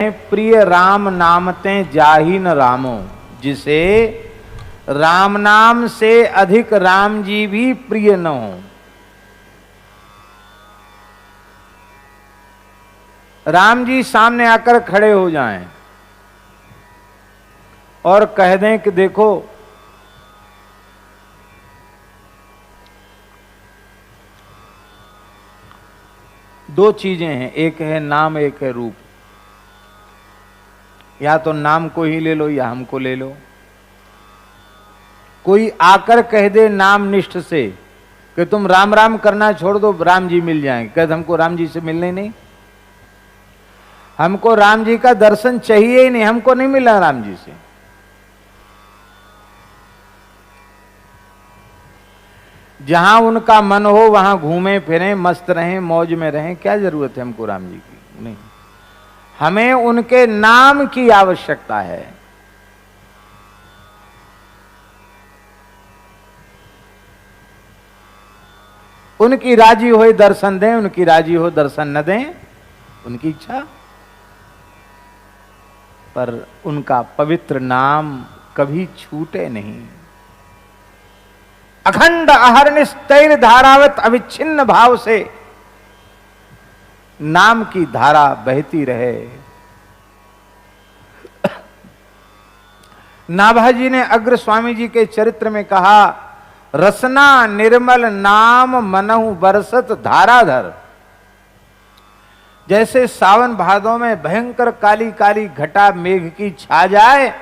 प्रिय राम नामते जाहि न रामो, जिसे राम नाम से अधिक राम जी भी प्रिय न हो। राम जी सामने आकर खड़े हो जाएं और कह दें कि देखो दो चीजें हैं, एक है नाम, एक है रूप। या तो नाम को ही ले लो या हमको ले लो। कोई आकर कह दे नाम निष्ठ से कि तुम राम राम करना छोड़ दो, राम जी मिल जाएंगे। कहते हमको राम जी से मिलने नहीं, हमको राम जी का दर्शन चाहिए ही नहीं, हमको नहीं मिला राम जी से। जहां उनका मन हो वहां घूमे फिरें, मस्त रहें, मौज में रहें, क्या जरूरत है हमको राम जी की? नहीं, हमें उनके नाम की आवश्यकता है। उनकी राजी हो दर्शन दें, उनकी राजी हो दर्शन न दें, उनकी इच्छा। पर उनका पवित्र नाम कभी छूटे नहीं। अखंड अहर्निश तैर धारावत अविच्छिन्न भाव से नाम की धारा बहती रहे। नाभाजी ने अग्र स्वामी जी के चरित्र में कहा, रसना निर्मल नाम मनहु बरसत धाराधर। जैसे सावन भादों में भयंकर काली काली घटा मेघ की छा जाए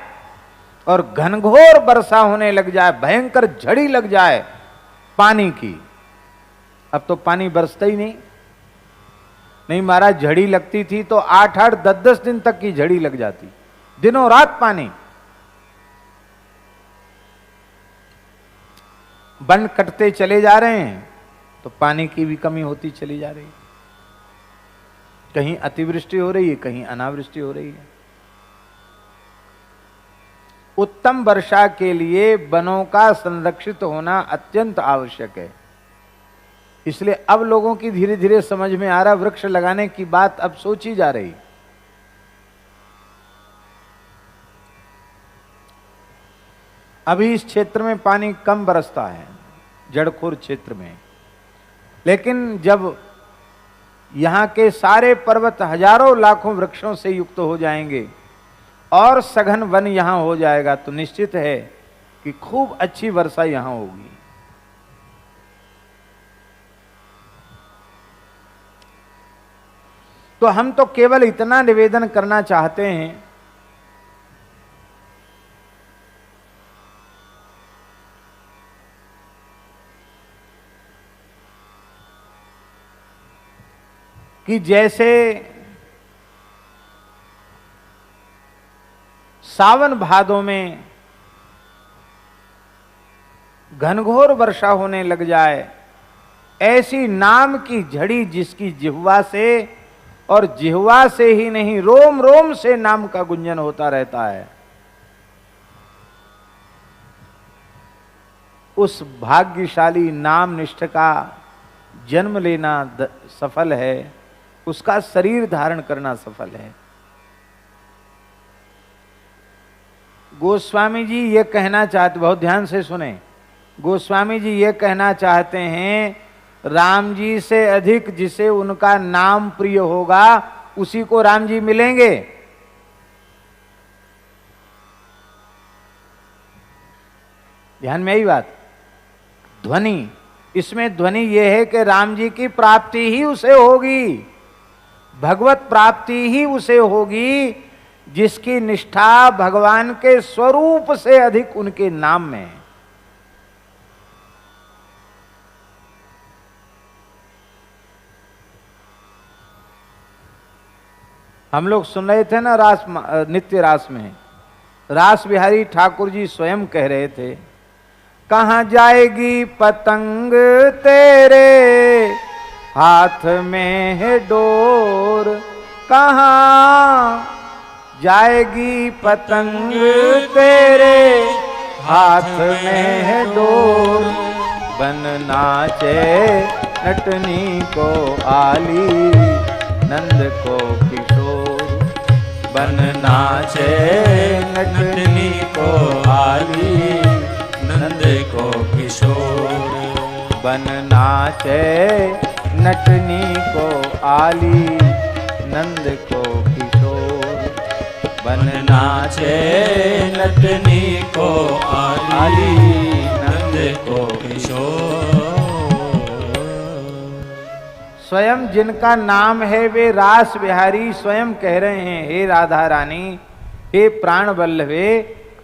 और घनघोर वर्षा होने लग जाए, भयंकर झड़ी लग जाए पानी की। अब तो पानी बरसता ही नहीं महाराज, झड़ी लगती थी तो 8-8 10-10 दिन तक की झड़ी लग जाती, दिनों रात पानी। वन कटते चले जा रहे हैं तो पानी की भी कमी होती चली जा रही है। कहीं अतिवृष्टि हो रही है, कहीं अनावृष्टि हो रही है। उत्तम वर्षा के लिए वनों का संरक्षित होना अत्यंत आवश्यक है। इसलिए अब लोगों की धीरे धीरे समझ में आ रहा, वृक्ष लगाने की बात अब सोची जा रही। अभी इस क्षेत्र में पानी कम बरसता है, जड़खोर क्षेत्र में, लेकिन जब यहां के सारे पर्वत हजारों लाखों वृक्षों से युक्त हो जाएंगे और सघन वन यहां हो जाएगा तो निश्चित है कि खूब अच्छी वर्षा यहां होगी। तो हम तो केवल इतना निवेदन करना चाहते हैं कि जैसे सावन भादों में घनघोर वर्षा होने लग जाए, ऐसी नाम की झड़ी जिसकी जिह्वा से, और जिह्वा से ही नहीं रोम रोम से नाम का गुंजन होता रहता है, उस भाग्यशाली नाम निष्ठ का जन्म लेना सफल है, उसका शरीर धारण करना सफल है। गोस्वामी जी ये कहना चाहते, बहुत ध्यान से सुने, गोस्वामी जी ये कहना चाहते हैं, राम जी से अधिक जिसे उनका नाम प्रिय होगा उसी को राम जी मिलेंगे। ध्यान में आई बात। ध्वनि, इसमें ध्वनि यह है कि राम जी की प्राप्ति ही उसे होगी, भगवत प्राप्ति ही उसे होगी जिसकी निष्ठा भगवान के स्वरूप से अधिक उनके नाम में है। हम लोग सुन रहे थे ना रास, नित्य रास में रास बिहारी ठाकुर जी स्वयं कह रहे थे, कहां जाएगी पतंग तेरे हाथ में है डोर, कहां जाएगी पतंग तेरे हाथ में है डोर, बन नाचे नटनी को आली नंद को किशोर। बन नाचे नटनी को आली, नंद को किशोर। बन नाचे नटनी को आली, नंद को किशोर। बन नाचे नटनी को आली, नंद को किशोर। स्वयं जिनका नाम है वे रास बिहारी स्वयं कह रहे हैं, हे राधा रानी, हे प्राण वल्लभे,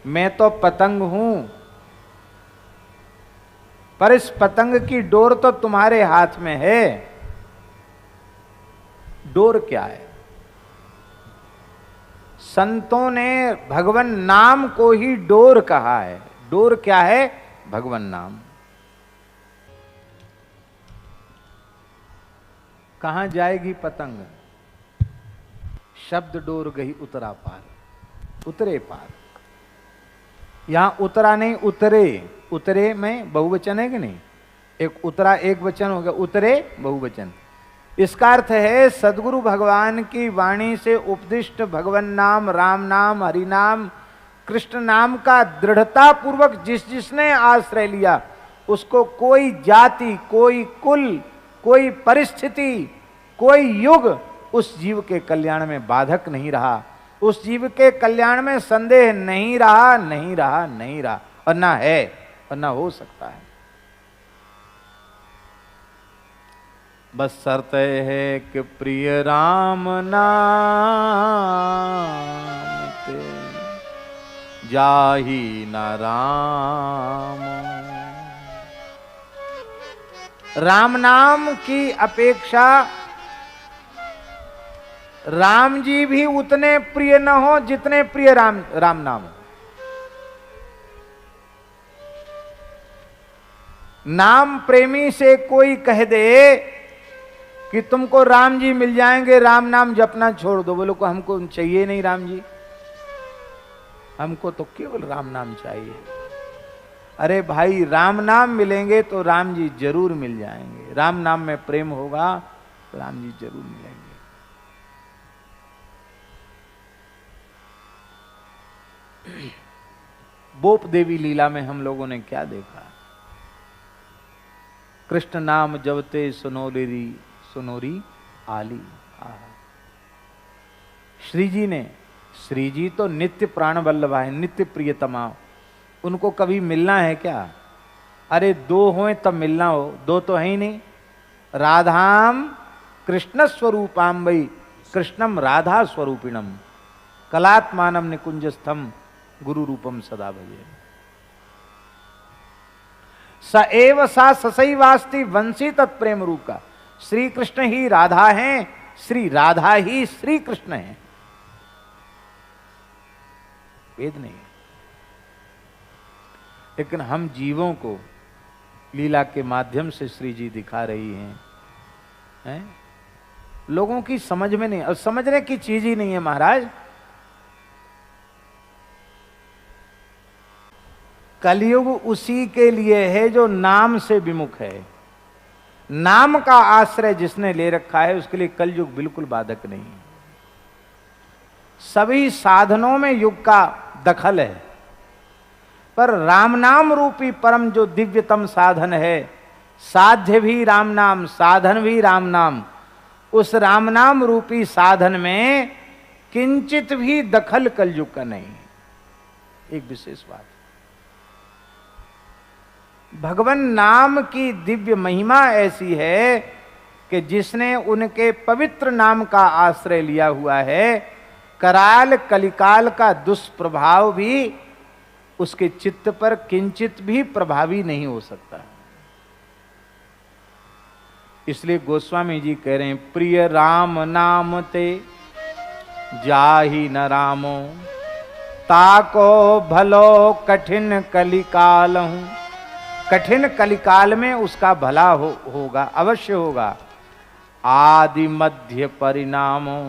मैं तो पतंग हूं, पर इस पतंग की डोर तो तुम्हारे हाथ में है। डोर क्या है? संतों ने भगवन नाम को ही डोर कहा है। डोर क्या है? भगवन नाम। कहां जाएगी पतंग? शब्द डोर गई उतरा पार, उतरे पार। यहां उतरा नहीं, उतरे। उतरे में बहुवचन है कि नहीं? एक उतरा एक वचन हो गया, उतरे बहुवचन। इसका अर्थ है सदगुरु भगवान की वाणी से उपदिष्ट भगवन नाम, राम नाम, हरि नाम, कृष्ण नाम का दृढ़ता पूर्वक जिसने आश्रय लिया, उसको कोई जाति, कोई कुल, कोई परिस्थिति, कोई युग उस जीव के कल्याण में बाधक नहीं रहा। उस जीव के कल्याण में संदेह नहीं रहा, नहीं रहा, नहीं रहा, और ना है और ना हो सकता है। बस शर्त है कि प्रिय राम नाम ते जाही न राम। राम नाम की अपेक्षा राम जी भी उतने प्रिय न हो जितने प्रिय राम नाम हो। नाम प्रेमी से कोई कह दे कि तुमको राम जी मिल जाएंगे, राम नाम जपना छोड़ दो, बोलो को हमको चाहिए नहीं राम जी, हमको तो केवल राम नाम चाहिए। अरे भाई, राम नाम मिलेंगे तो राम जी जरूर मिल जाएंगे। राम नाम में प्रेम होगा तो राम जी जरूर मिलेंगे। बोप देवी लीला में हम लोगों ने क्या देखा? कृष्ण नाम जपते सुनोरी सुनोरी आली। श्री जी तो नित्य प्राण वल्लभा है, नित्य प्रियतमा। उनको कभी मिलना है क्या? अरे दो हों तब मिलना हो, दो तो है ही नहीं। राधाम कृष्ण स्वरूपाम वै कृष्णम राधा स्वरूपिणम कलात्मानम निकुंजस्थम गुरु रूपम सदा भजे। स एव सा ससैवास्ति वंशी तत्प्रेम रूप का। श्री कृष्ण ही राधा हैं, श्री राधा ही श्री कृष्ण हैं। वेद नहीं। लेकिन हम जीवों को लीला के माध्यम से श्री जी दिखा रही हैं, लोगों की समझ में नहीं, और समझने की चीज ही नहीं है महाराज। कलयुग उसी के लिए है जो नाम से विमुख है। नाम का आश्रय जिसने ले रखा है उसके लिए कलयुग बिल्कुल बाधक नहीं। सभी साधनों में युग का दखल है, पर राम नाम रूपी परम जो दिव्यतम साधन है, साध्य भी राम नाम, साधन भी राम नाम, उस राम नाम रूपी साधन में किंचित भी दखल कलयुग का नहीं। एक विशेष बात, भगवान नाम की दिव्य महिमा ऐसी है कि जिसने उनके पवित्र नाम का आश्रय लिया हुआ है, कराल कलिकाल का दुष्प्रभाव भी उसके चित्त पर किंचित भी प्रभावी नहीं हो सकता। इसलिए गोस्वामी जी कह रहे हैं, प्रिय राम नाम ते जाहि न रामो, ताको भलो कठिन कलिकाल हूं। कठिन कलिकाल में उसका भला होगा, अवश्य होगा। आदि मध्य परिणामो,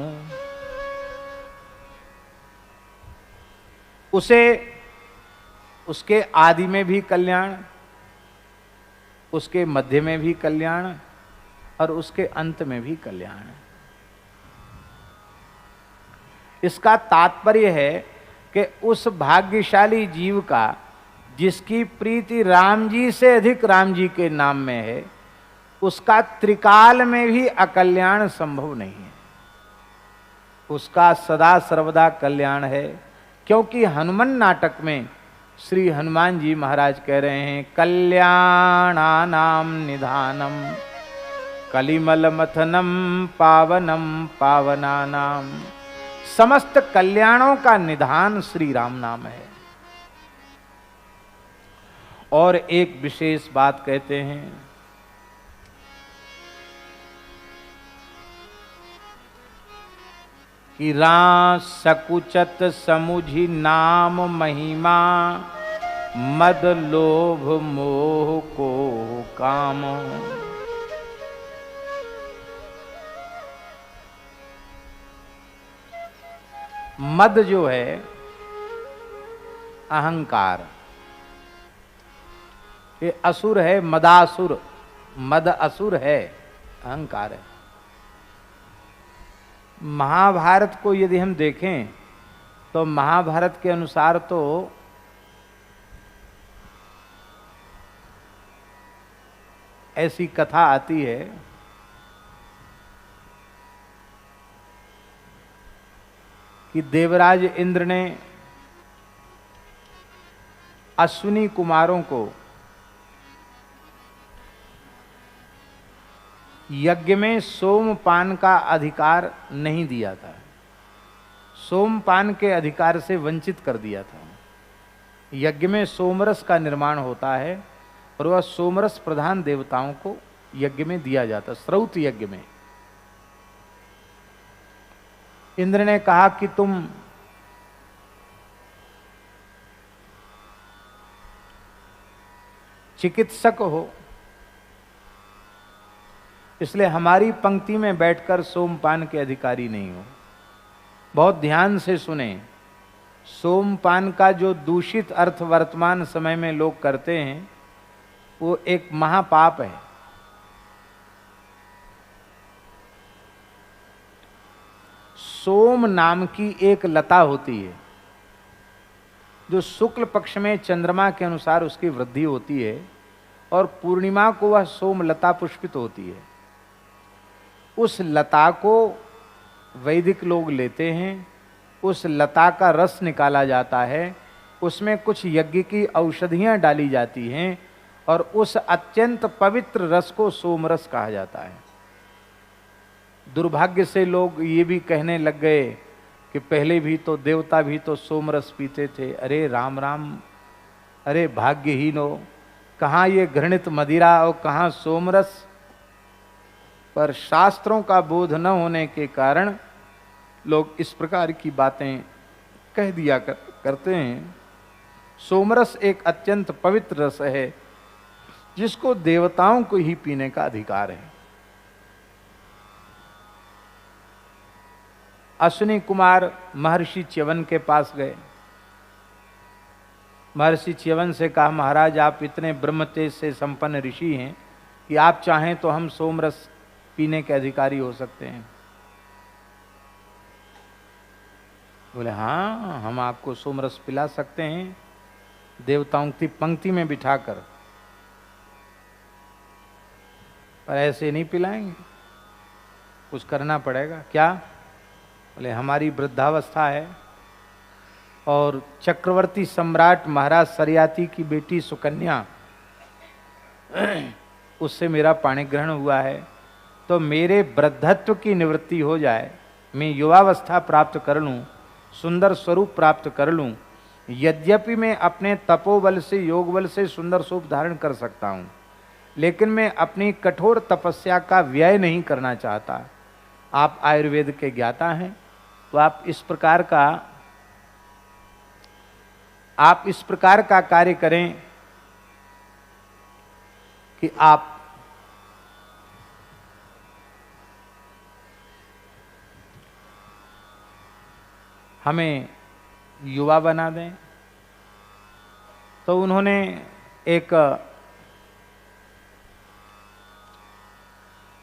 उसे उसके आदि में भी कल्याण, उसके मध्य में भी कल्याण और उसके अंत में भी कल्याण। इसका तात्पर्य है कि उस भाग्यशाली जीव का जिसकी प्रीति राम जी से अधिक राम जी के नाम में है, उसका त्रिकाल में भी अकल्याण संभव नहीं है, उसका सदा सर्वदा कल्याण है। क्योंकि हनुमान नाटक में श्री हनुमान जी महाराज कह रहे हैं, कल्याणानाम निधानम कलिमल मथनम पावनम पावनानाम। समस्त कल्याणों का निधान श्री राम नाम है। और एक विशेष बात कहते हैं, कि राम सकुचत समुझी नाम महिमा मद लोभ मोह को काम। मद जो है अहंकार, ये असुर है, मदासुर, मद असुर है, अहंकार है। महाभारत को यदि हम देखें तो महाभारत के अनुसार तो ऐसी कथा आती है कि देवराज इंद्र ने अश्विनी कुमारों को यज्ञ में सोमपान का अधिकार नहीं दिया था, सोमपान के अधिकार से वंचित कर दिया था। यज्ञ में सोमरस का निर्माण होता है और वह सोमरस प्रधान देवताओं को यज्ञ में दिया जाता, श्रौत यज्ञ में। इंद्र ने कहा कि तुम चिकित्सक हो, इसलिए हमारी पंक्ति में बैठकर सोमपान के अधिकारी नहीं हो। बहुत ध्यान से सुने, सोमपान का जो दूषित अर्थ वर्तमान समय में लोग करते हैं वो एक महापाप है। सोम नाम की एक लता होती है जो शुक्ल पक्ष में चंद्रमा के अनुसार उसकी वृद्धि होती है और पूर्णिमा को वह सोम लता पुष्पित होती है। उस लता को वैदिक लोग लेते हैं, उस लता का रस निकाला जाता है, उसमें कुछ यज्ञ की औषधियां डाली जाती हैं और उस अत्यंत पवित्र रस को सोमरस कहा जाता है। दुर्भाग्य से लोग ये भी कहने लग गए कि पहले भी तो देवता भी तो सोमरस पीते थे। अरे राम राम, अरे भाग्यहीनो, कहाँ ये घृणित मदिरा और कहाँ सोमरस। पर शास्त्रों का बोध न होने के कारण लोग इस प्रकार की बातें कह दिया करते हैं। सोमरस एक अत्यंत पवित्र रस है जिसको देवताओं को ही पीने का अधिकार है। अश्विनी कुमार महर्षि च्यवन के पास गए। महर्षि च्यवन से कहा, महाराज आप इतने ब्रह्म तेज से संपन्न ऋषि हैं कि आप चाहें तो हम सोमरस पीने के अधिकारी हो सकते हैं। बोले हाँ, हम आपको सोमरस पिला सकते हैं, देवताओं की पंक्ति में बिठाकर, पर ऐसे नहीं पिलाएंगे, कुछ करना पड़ेगा। क्या? बोले हमारी वृद्धावस्था है और चक्रवर्ती सम्राट महाराज सरियाती की बेटी सुकन्या, उससे मेरा पाणी ग्रहण हुआ है, तो मेरे वृद्धत्व की निवृत्ति हो जाए, मैं युवावस्था प्राप्त कर लूं, सुंदर स्वरूप प्राप्त कर लूं। यद्यपि मैं अपने तपोबल से, योग बल से सुंदर स्वरूप धारण कर सकता हूं, लेकिन मैं अपनी कठोर तपस्या का व्यय नहीं करना चाहता। आप आयुर्वेद के ज्ञाता हैं, तो आप इस प्रकार का कार्य करें कि आप हमें युवा बना दें। तो उन्होंने एक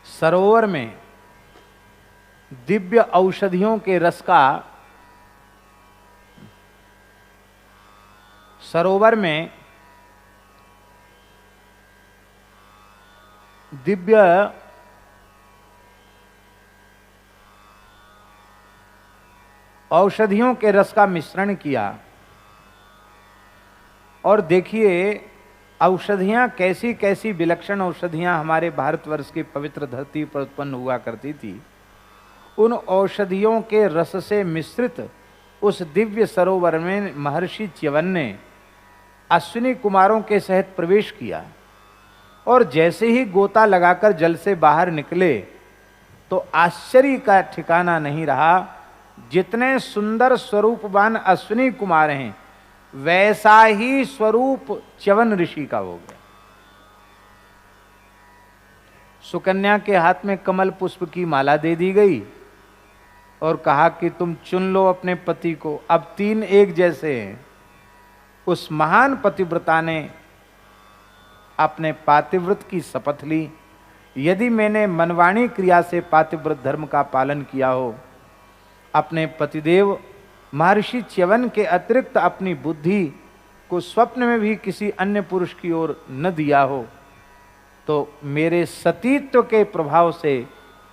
सरोवर में दिव्य औषधियों के रस का सरोवर में दिव्य औषधियों के रस का मिश्रण किया। और देखिए औषधियां कैसी कैसी विलक्षण औषधियां हमारे भारतवर्ष की पवित्र धरती पर उत्पन्न हुआ करती थी। उन औषधियों के रस से मिश्रित उस दिव्य सरोवर में महर्षि च्यवन ने अश्विनी कुमारों के सहित प्रवेश किया। और जैसे ही गोता लगाकर जल से बाहर निकले तो आश्चर्य का ठिकाना नहीं रहा। जितने सुंदर स्वरूपवान अश्विनी कुमार हैं वैसा ही स्वरूप च्यवन ऋषि का हो गया। सुकन्या के हाथ में कमल पुष्प की माला दे दी गई और कहा कि तुम चुन लो अपने पति को, अब 3 एक जैसे हैं। उस महान पतिव्रता ने अपने पातिव्रत की शपथ ली, यदि मैंने मनवाणी क्रिया से पातिव्रत धर्म का पालन किया हो, अपने पतिदेव महर्षि च्यवन के अतिरिक्त अपनी बुद्धि को स्वप्न में भी किसी अन्य पुरुष की ओर न दिया हो, तो मेरे सतीत्व के प्रभाव से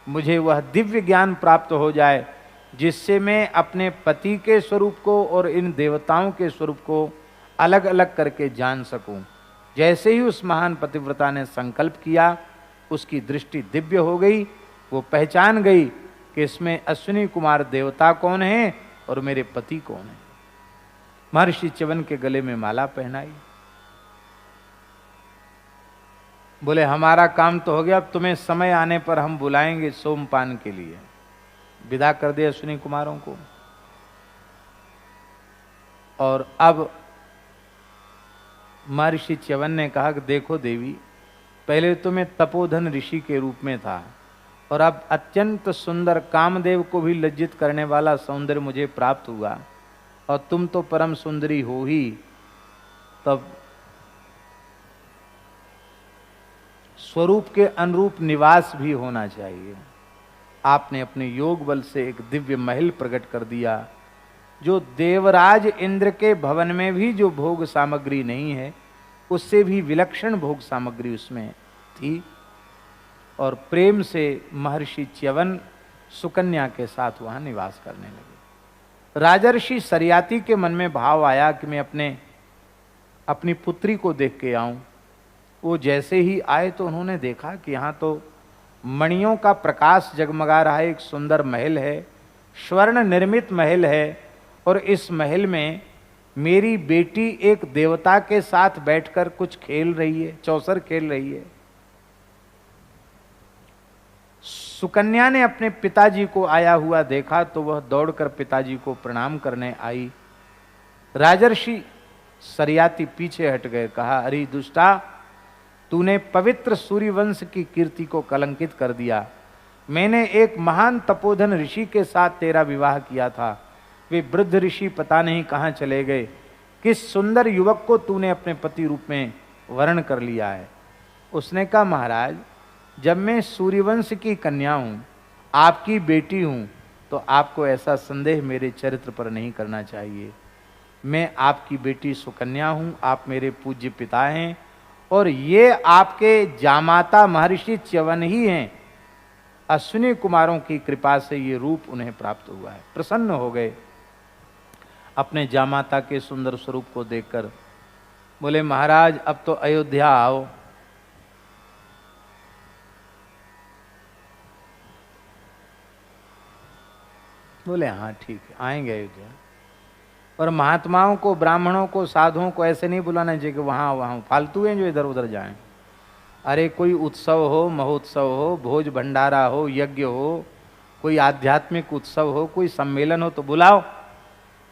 मुझे वह दिव्य ज्ञान प्राप्त हो जाए जिससे मैं अपने पति के स्वरूप को और इन देवताओं के स्वरूप को अलग अलग करके जान सकूं। जैसे ही उस महान पतिव्रता ने संकल्प किया, उसकी दृष्टि दिव्य हो गई। वो पहचान गई कि इसमें अश्विनी कुमार देवता कौन है और मेरे पति कौन है। महर्षि च्यवन के गले में माला पहनाई। बोले हमारा काम तो हो गया, अब तुम्हें समय आने पर हम बुलाएंगे सोमपान के लिए। विदा कर दे अश्विनी कुमारों को। और अब महर्षि च्यवन ने कहा कि देखो देवी, पहले तो मैं तपोधन ऋषि के रूप में था और अब अत्यंत सुंदर कामदेव को भी लज्जित करने वाला सौंदर्य मुझे प्राप्त हुआ और तुम तो परम सुंदरी हो ही। तब स्वरूप के अनुरूप निवास भी होना चाहिए। आपने अपने योग बल से एक दिव्य महल प्रकट कर दिया, जो देवराज इंद्र के भवन में भी जो भोग सामग्री नहीं है उससे भी विलक्षण भोग सामग्री उसमें थी। और प्रेम से महर्षि च्यवन सुकन्या के साथ वहां निवास करने लगे। राजर्षि सरियाती के मन में भाव आया कि मैं अपनी पुत्री को देख के आऊं। वो जैसे ही आए तो उन्होंने देखा कि यहाँ तो मणियों का प्रकाश जगमगा रहा है, एक सुंदर महल है, स्वर्ण निर्मित महल है। और इस महल में मेरी बेटी एक देवता के साथ बैठकर कुछ खेल रही है, चौसर खेल रही है। सुकन्या ने अपने पिताजी को आया हुआ देखा तो वह दौड़कर पिताजी को प्रणाम करने आई। राजर्षि सरियाती पीछे हट गए। कहा, अरे दुष्टा, तूने पवित्र सूर्यवंश की कीर्ति को कलंकित कर दिया। मैंने एक महान तपोधन ऋषि के साथ तेरा विवाह किया था, वे वृद्ध ऋषि पता नहीं कहाँ चले गए। किस सुंदर युवक को तूने अपने पति रूप में वर्ण कर लिया है। उसने कहा, महाराज, जब मैं सूर्यवंश की कन्या हूँ, आपकी बेटी हूँ, तो आपको ऐसा संदेह मेरे चरित्र पर नहीं करना चाहिए। मैं आपकी बेटी सुकन्या हूँ, आप मेरे पूज्य पिता हैं और ये आपके जामाता महर्षि च्यवन ही हैं। अश्विनी कुमारों की कृपा से ये रूप उन्हें प्राप्त हुआ है। प्रसन्न हो गए अपने जामाता के सुंदर स्वरूप को देखकर। बोले, महाराज अब तो अयोध्या आओ। बोले, हाँ ठीक है, आएंगे अयोध्या। और महात्माओं को, ब्राह्मणों को, साधुओं को ऐसे नहीं बुलाना चाहिए कि वहाँ फालतू हैं जो इधर उधर जाएं। अरे कोई उत्सव हो, महोत्सव हो, भोज भंडारा हो, यज्ञ हो, कोई आध्यात्मिक उत्सव हो, कोई सम्मेलन हो तो बुलाओ।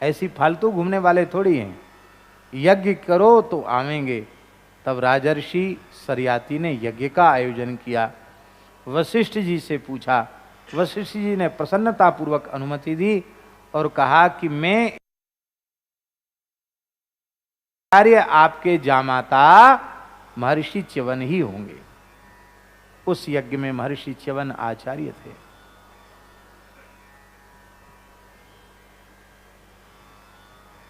ऐसी फालतू घूमने वाले थोड़ी हैं। यज्ञ करो तो आवेंगे। तब राजर्षि सरियाती ने यज्ञ का आयोजन किया। वशिष्ठ जी से पूछा। वशिष्ठ जी ने प्रसन्नतापूर्वक अनुमति दी और कहा कि मैं कार्य आपके जामाता महर्षि च्यवन ही होंगे। उस यज्ञ में महर्षि च्यवन आचार्य थे।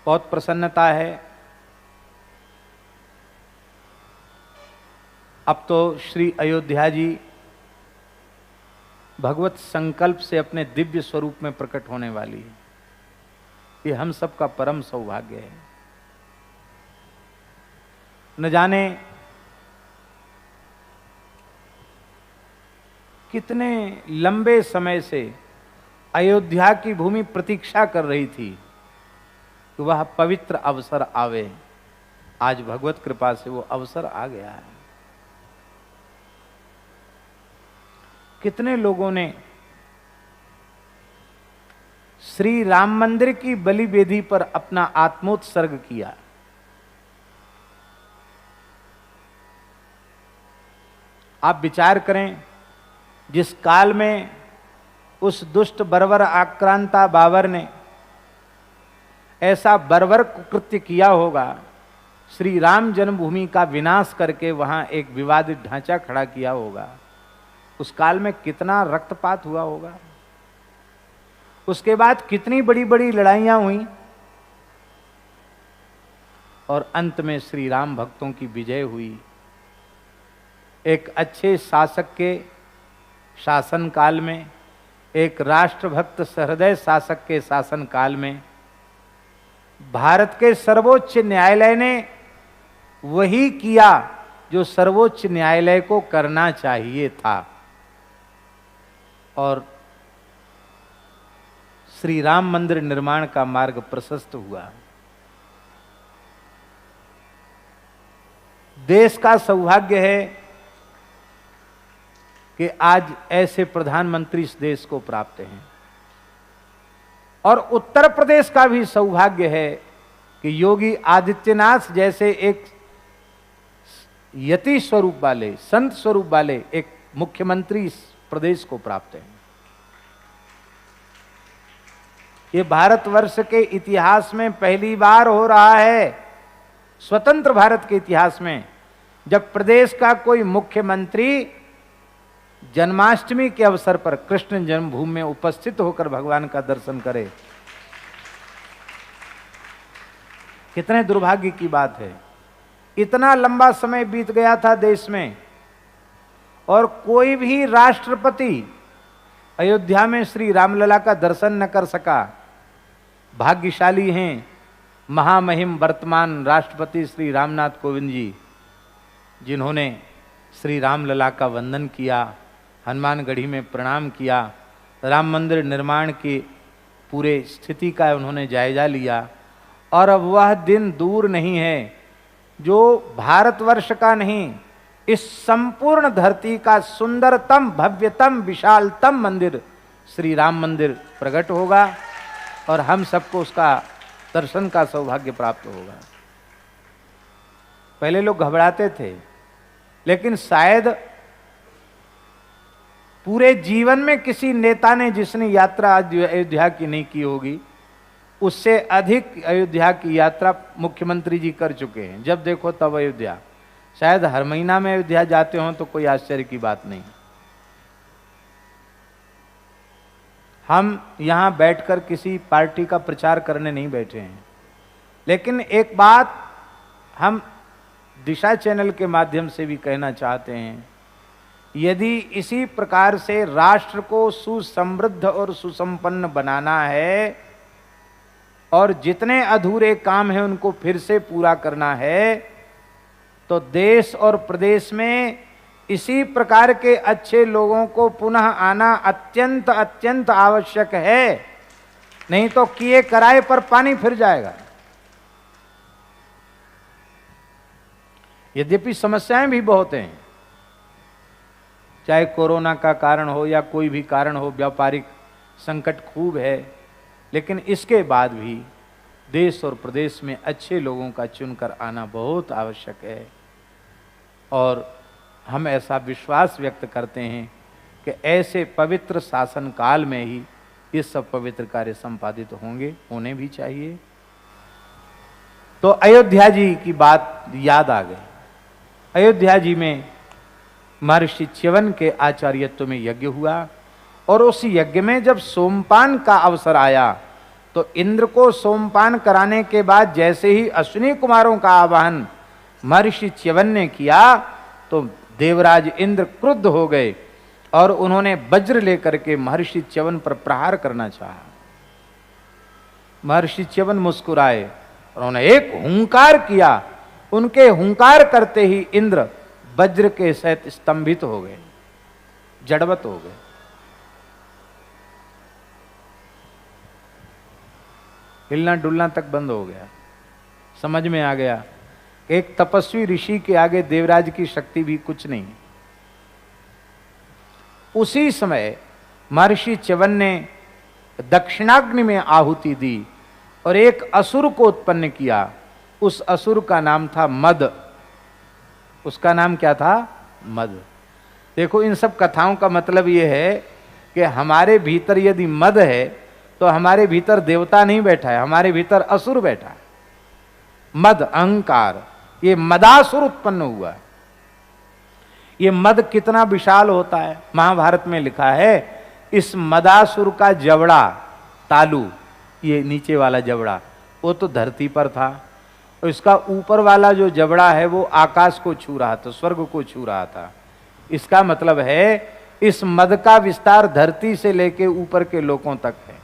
बहुत प्रसन्नता है अब तो श्री अयोध्या जी भगवत संकल्प से अपने दिव्य स्वरूप में प्रकट होने वाली है। ये हम सबका परम सौभाग्य है। न जाने कितने लंबे समय से अयोध्या की भूमि प्रतीक्षा कर रही थी कि वह पवित्र अवसर आवे। आज भगवत कृपा से वो अवसर आ गया है। कितने लोगों ने श्री राम मंदिर की बलि वेदी पर अपना आत्मोत्सर्ग किया। आप विचार करें, जिस काल में उस दुष्ट बर्बर आक्रांता बाबर ने ऐसा बर्बर कृत्य किया होगा, श्री राम जन्मभूमि का विनाश करके वहां एक विवादित ढांचा खड़ा किया होगा, उस काल में कितना रक्तपात हुआ होगा। उसके बाद कितनी बड़ी बड़ी लड़ाइयां हुई और अंत में श्री राम भक्तों की विजय हुई। एक अच्छे शासक के शासन काल में, एक राष्ट्रभक्त सहृदय शासक के शासन काल में भारत के सर्वोच्च न्यायालय ने वही किया जो सर्वोच्च न्यायालय को करना चाहिए था और श्री राम मंदिर निर्माण का मार्ग प्रशस्त हुआ। देश का सौभाग्य है कि आज ऐसे प्रधानमंत्री इस देश को प्राप्त हैं और उत्तर प्रदेश का भी सौभाग्य है कि योगी आदित्यनाथ जैसे एक यति स्वरूप वाले, संत स्वरूप वाले एक मुख्यमंत्री इस प्रदेश को प्राप्त हैं। ये भारतवर्ष के इतिहास में पहली बार हो रहा है, स्वतंत्र भारत के इतिहास में, जब प्रदेश का कोई मुख्यमंत्री जन्माष्टमी के अवसर पर कृष्ण जन्मभूमि में उपस्थित होकर भगवान का दर्शन करे। कितने दुर्भाग्य की बात है। इतना लंबा समय बीत गया था देश में और कोई भी राष्ट्रपति अयोध्या में श्री रामलला का दर्शन न कर सका। भाग्यशाली हैं महामहिम वर्तमान राष्ट्रपति श्री रामनाथ कोविंद जी, जिन्होंने श्री रामलला का वंदन किया, हनुमानगढ़ी में प्रणाम किया, राम मंदिर निर्माण की पूरे स्थिति का उन्होंने जायजा लिया और अब वह दिन दूर नहीं है जो भारतवर्ष का नहीं, इस संपूर्ण धरती का सुंदरतम, भव्यतम, विशालतम मंदिर श्री राम मंदिर प्रकट होगा और हम सबको उसका दर्शन का सौभाग्य प्राप्त होगा। पहले लोग घबराते थे, लेकिन शायद पूरे जीवन में किसी नेता ने जिसने यात्रा अयोध्या की नहीं की होगी, उससे अधिक अयोध्या की यात्रा मुख्यमंत्री जी कर चुके हैं। जब देखो तब अयोध्या, शायद हर महीना में अयोध्या जाते हो तो कोई आश्चर्य की बात नहीं। हम यहां बैठकर किसी पार्टी का प्रचार करने नहीं बैठे हैं, लेकिन एक बात हम दिशा चैनल के माध्यम से भी कहना चाहते हैं, यदि इसी प्रकार से राष्ट्र को सुसमृद्ध और सुसंपन्न बनाना है और जितने अधूरे काम हैं उनको फिर से पूरा करना है, तो देश और प्रदेश में इसी प्रकार के अच्छे लोगों को पुनः आना अत्यंत अत्यंत आवश्यक है। नहीं तो किए कराए पर पानी फिर जाएगा। यद्यपि समस्याएं भी बहुत हैं, चाहे कोरोना का कारण हो या कोई भी कारण हो, व्यापारिक संकट खूब है, लेकिन इसके बाद भी देश और प्रदेश में अच्छे लोगों का चुनकर आना बहुत आवश्यक है और हम ऐसा विश्वास व्यक्त करते हैं कि ऐसे पवित्र शासन काल में ही ये सब पवित्र कार्य संपादित होंगे, होने भी चाहिए। तो अयोध्या जी की बात याद आ गई। अयोध्या जी में महर्षि च्यवन के आचार्यत्व में यज्ञ हुआ और उस यज्ञ में जब सोमपान का अवसर आया तो इंद्र को सोमपान कराने के बाद जैसे ही अश्विनी कुमारों का आवाहन महर्षि च्यवन ने किया तो देवराज इंद्र क्रुद्ध हो गए और उन्होंने वज्र लेकर के महर्षि च्यवन पर प्रहार करना चाहा। महर्षि च्यवन मुस्कुराए और उन्होंने एक हुंकार किया। उनके हुंकार करते ही इंद्र वज्र के सहित स्तंभित हो गए, जड़वत हो गए। हिलना डुलना तक बंद हो गया। समझ में आ गया एक तपस्वी ऋषि के आगे देवराज की शक्ति भी कुछ नहीं। उसी समय महर्षि च्यवन ने दक्षिणाग्नि में आहुति दी और एक असुर को उत्पन्न किया। उस असुर का नाम था मद। उसका नाम क्या था? मद। देखो, इन सब कथाओं का मतलब यह है कि हमारे भीतर यदि मद है तो हमारे भीतर देवता नहीं बैठा है, हमारे भीतर असुर बैठा है। मद, अहंकार, ये मदासुर उत्पन्न हुआ। ये मद कितना विशाल होता है, महाभारत में लिखा है। इस मदासुर का जबड़ा, तालू, ये नीचे वाला जबड़ा, वो तो धरती पर था और इसका ऊपर वाला जो जबड़ा है वो आकाश को छू रहा था, स्वर्ग को छू रहा था। इसका मतलब है इस मद का विस्तार धरती से लेके ऊपर के लोकों तक है।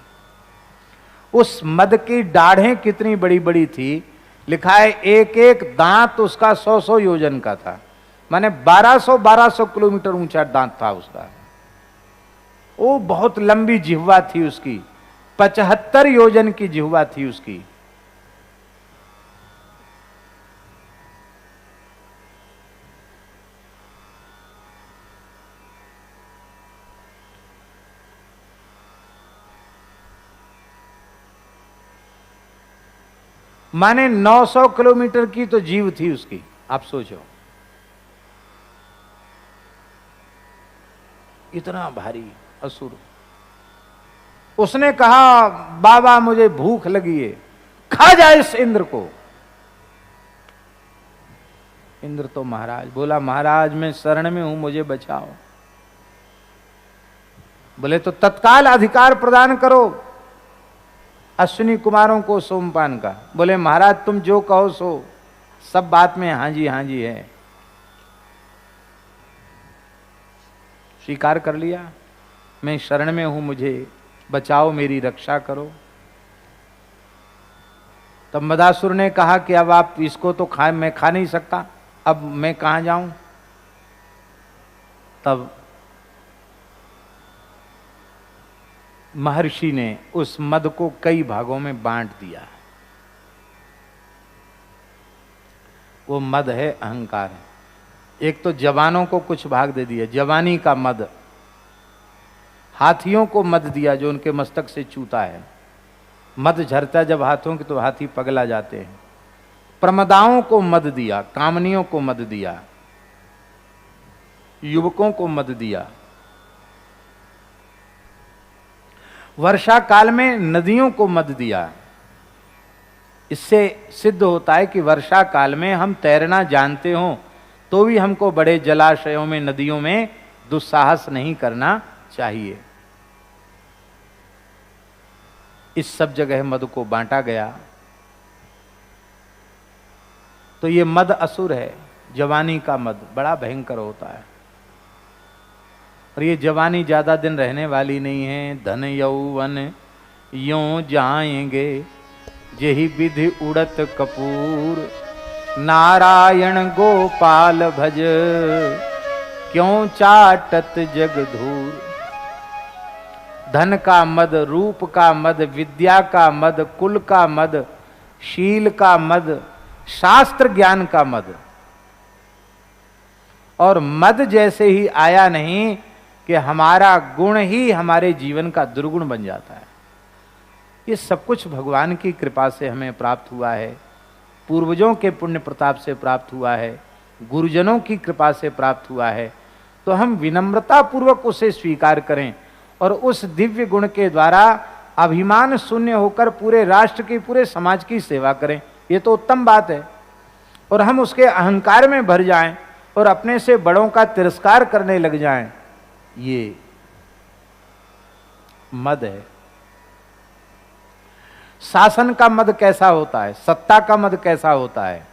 उस मद की दाढ़ें कितनी बड़ी बड़ी थी, लिखा है एक एक दांत उसका 100-100 योजन का था, माने 1200 किलोमीटर ऊंचा दांत था उसका। वो बहुत लंबी जिह्वा थी उसकी, 75 योजन की जिह्वा थी उसकी। माने 900 किलोमीटर की तो जीव थी उसकी। आप सोचो, इतना भारी असुर। उसने कहा, बाबा मुझे भूख लगी है, खा जाए इस इंद्र को। इंद्र तो महाराज बोला, महाराज मैं शरण में हूं, मुझे बचाओ। बोले तो तत्काल अधिकार प्रदान करो अश्विनी कुमारों को सोमपान का। बोले महाराज तुम जो कहो सो, सब बात में हाँ जी है। स्वीकार कर लिया, मैं शरण में हूं, मुझे बचाओ, मेरी रक्षा करो। तब मदासुर ने कहा कि अब आप इसको तो मैं खा नहीं सकता, अब मैं कहां जाऊं। तब महर्षि ने उस मद को कई भागों में बांट दिया। वो मद है, अहंकार है। एक तो जवानों को कुछ भाग दे दिया, जवानी का मद। हाथियों को मद दिया जो उनके मस्तक से चूता है। मद झरता जब हाथों की तो हाथी पगला जाते हैं। प्रमदाओं को मद दिया, कामनियों को मद दिया, युवकों को मद दिया। वर्षा काल में नदियों को मद दिया। इससे सिद्ध होता है कि वर्षा काल में हम तैरना जानते हो तो भी हमको बड़े जलाशयों में, नदियों में दुस्साहस नहीं करना चाहिए। इस सब जगह मद को बांटा गया। तो ये मद असुर है, जवानी का मद बड़ा भयंकर होता है। और ये जवानी ज्यादा दिन रहने वाली नहीं है। धन यौवन यों जाएंगे, जेहि विधि उड़त कपूर। नारायण गोपाल भज, क्यों चाटत जग धूर। धन का मद, रूप का मद, विद्या का मद, कुल का मद, शील का मद, शास्त्र ज्ञान का मद। और मद जैसे ही आया नहीं कि हमारा गुण ही हमारे जीवन का दुर्गुण बन जाता है। ये सब कुछ भगवान की कृपा से हमें प्राप्त हुआ है, पूर्वजों के पुण्य प्रताप से प्राप्त हुआ है, गुरुजनों की कृपा से प्राप्त हुआ है। तो हम विनम्रता पूर्वक उसे स्वीकार करें और उस दिव्य गुण के द्वारा अभिमान शून्य होकर पूरे राष्ट्र की, पूरे समाज की सेवा करें। ये तो उत्तम बात है। और हम उसके अहंकार में भर जाएं और अपने से बड़ों का तिरस्कार करने लग जाएं, ये मद है। शासन का मद कैसा होता है, सत्ता का मद कैसा होता है।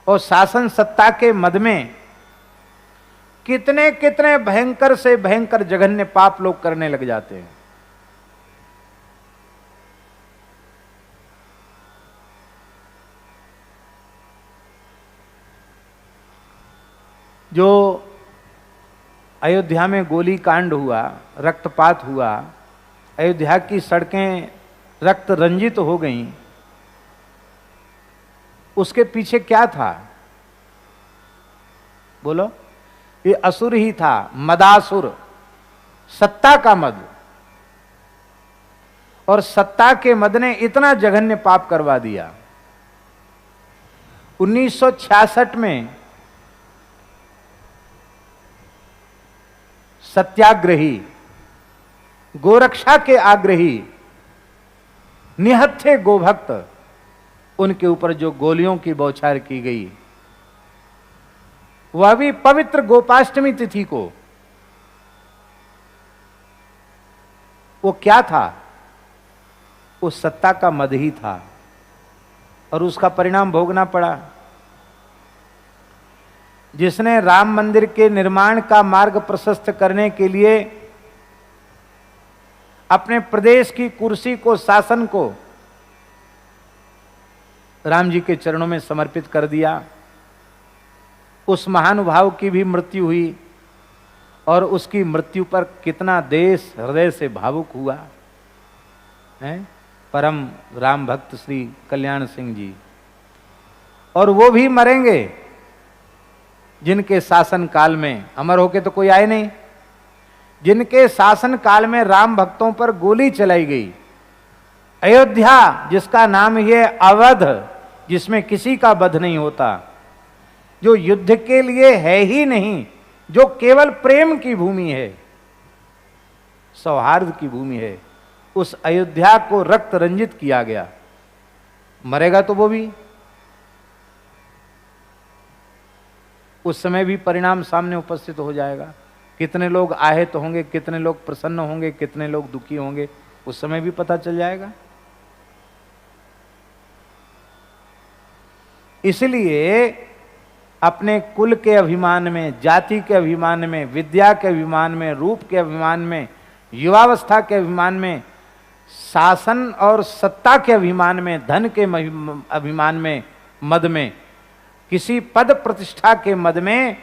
और शासन सत्ता के मद में कितने कितने भयंकर से भयंकर जघन्य पाप लोग करने लग जाते हैं। जो अयोध्या में गोली कांड हुआ, रक्तपात हुआ, अयोध्या की सड़कें रक्त रंजित हो गईं, उसके पीछे क्या था? बोलो। ये असुर ही था, मदासुर, सत्ता का मद। और सत्ता के मद ने इतना जघन्य पाप करवा दिया। 1966 में सत्याग्रही, गोरक्षा के आग्रही, निहत्थे गोभक्त, उनके ऊपर जो गोलियों की बौछार की गई, वह भी पवित्र गोपाष्टमी तिथि को। वो क्या था? वो सत्ता का मद ही था, और उसका परिणाम भोगना पड़ा। जिसने राम मंदिर के निर्माण का मार्ग प्रशस्त करने के लिए अपने प्रदेश की कुर्सी को, शासन को राम जी के चरणों में समर्पित कर दिया, उस महानुभाव की भी मृत्यु हुई। और उसकी मृत्यु पर कितना देश हृदय से भावुक हुआ है, परम राम भक्त श्री कल्याण सिंह जी। और वो भी मरेंगे जिनके शासन काल में, अमर होके तो कोई आए नहीं, जिनके शासन काल में राम भक्तों पर गोली चलाई गई। अयोध्या, जिसका नाम ये अवध, जिसमें किसी का वध नहीं होता, जो युद्ध के लिए है ही नहीं, जो केवल प्रेम की भूमि है, सौहार्द की भूमि है, उस अयोध्या को रक्त रंजित किया गया। मरेगा तो वो भी। उस समय भी परिणाम सामने उपस्थित हो जाएगा। कितने लोग आहत होंगे, कितने लोग प्रसन्न होंगे, कितने लोग दुखी होंगे, उस समय भी पता चल जाएगा। इसलिए अपने कुल के अभिमान में, जाति के अभिमान में, विद्या के अभिमान में, रूप के अभिमान में, युवावस्था के अभिमान में, शासन और सत्ता के अभिमान में, धन के अभिमान में, मद में, किसी पद प्रतिष्ठा के मद में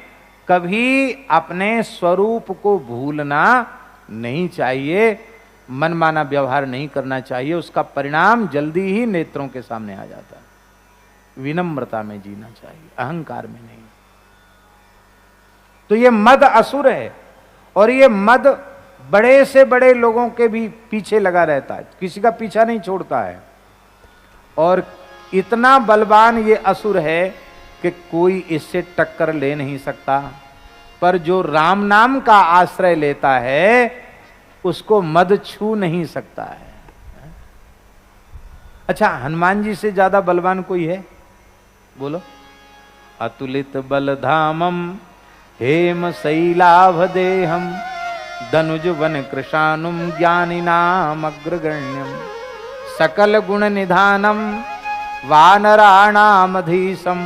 कभी अपने स्वरूप को भूलना नहीं चाहिए, मनमाना व्यवहार नहीं करना चाहिए। उसका परिणाम जल्दी ही नेत्रों के सामने आ जाता है। विनम्रता में जीना चाहिए, अहंकार में नहीं। तो ये मद असुर है, और ये मद बड़े से बड़े लोगों के भी पीछे लगा रहता है, किसी का पीछा नहीं छोड़ता है। और इतना बलवान ये असुर है कि कोई इससे टक्कर ले नहीं सकता। पर जो राम नाम का आश्रय लेता है उसको मद छू नहीं सकता है। अच्छा, हनुमान जी से ज्यादा बलवान कोई है? बोलो। अतुलित बलधामम हेम शैलाभदेहम धनुज वन कृशानुम ज्ञानिनाम अग्रगण्यम सकल गुण निधानम वानराणामधीशम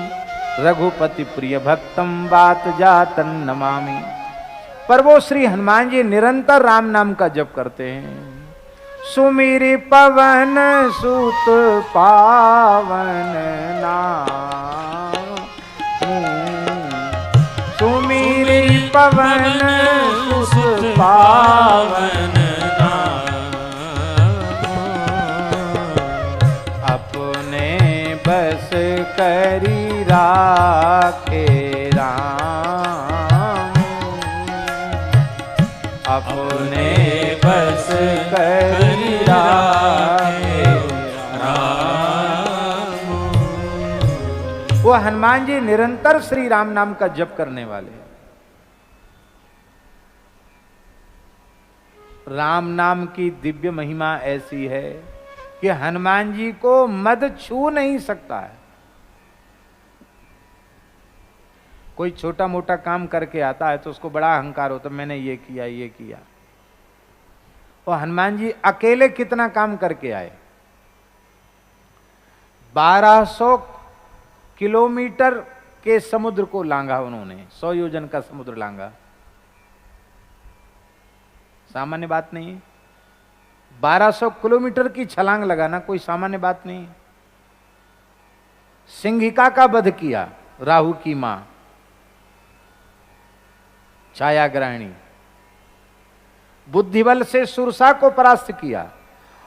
रघुपति प्रिय भक्तम बात जातन नमामि। पर वो श्री हनुमान जी निरंतर राम नाम का जप करते हैं। सुमिरि पवन सुत पावन नाम, सुमिरि पवन सुत पावन नाम, अपने बस करी राखे राम, अपने बस करी राखे राम। वो हनुमान जी निरंतर श्री राम नाम का जप करने वाले हैं। राम नाम की दिव्य महिमा ऐसी है कि हनुमान जी को मद छू नहीं सकता है। कोई छोटा मोटा काम करके आता है तो उसको बड़ा अहंकार होता है, मैंने ये किया ये किया। और हनुमान जी अकेले कितना काम करके आए। 1200 किलोमीटर के समुद्र को लांघा उन्होंने, 100 योजन का समुद्र लांघा। सामान्य बात नहीं है। 1200 किलोमीटर की छलांग लगाना कोई सामान्य बात नहीं है। सिंहिका का वध किया, राहु की मां छायाग्रहणी, बुद्धिबल से सुरसा को परास्त किया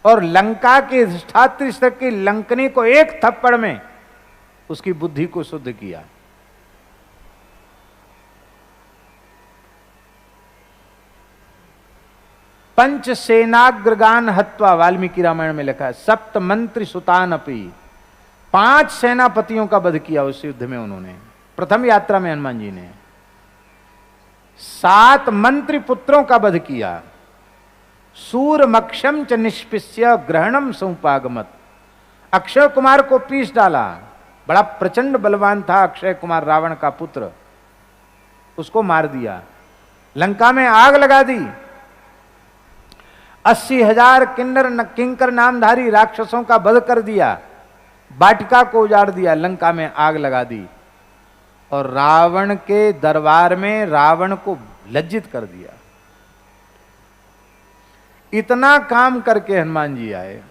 और लंका के अधिष्ठात्री स्तर की लंकनी को एक थप्पड़ में उसकी बुद्धि को शुद्ध किया। पंच सेनाग्रगान हत्वा, वाल्मीकि रामायण में लिखा है, सप्त मंत्री सुतान अपी, 5 सेनापतियों का वध किया उस युद्ध में उन्होंने, प्रथम यात्रा में हनुमान जी ने। 7 मंत्री पुत्रों का वध किया। सूरमक्षम च निष्पिष्य ग्रहणम समुपागमत, अक्षय कुमार को पीस डाला। बड़ा प्रचंड बलवान था अक्षय कुमार, रावण का पुत्र, उसको मार दिया। लंका में आग लगा दी। 80,000 किंकर नामधारी राक्षसों का वध कर दिया। वाटिका को उजाड़ दिया, लंका में आग लगा दी और रावण के दरबार में रावण को लज्जित कर दिया। इतना काम करके हनुमान जी आए,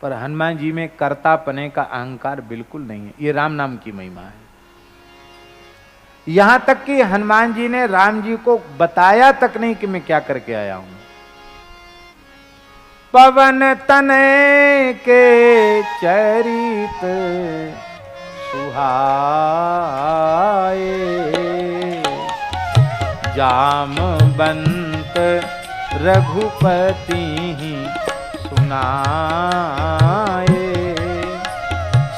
पर हनुमान जी में कर्तापने का अहंकार बिल्कुल नहीं है। ये राम नाम की महिमा है। यहां तक कि हनुमान जी ने राम जी को बताया तक नहीं कि मैं क्या करके आया हूं। पवन तनय के चरित सुहाए, जामवंत रघुपति सुनाए।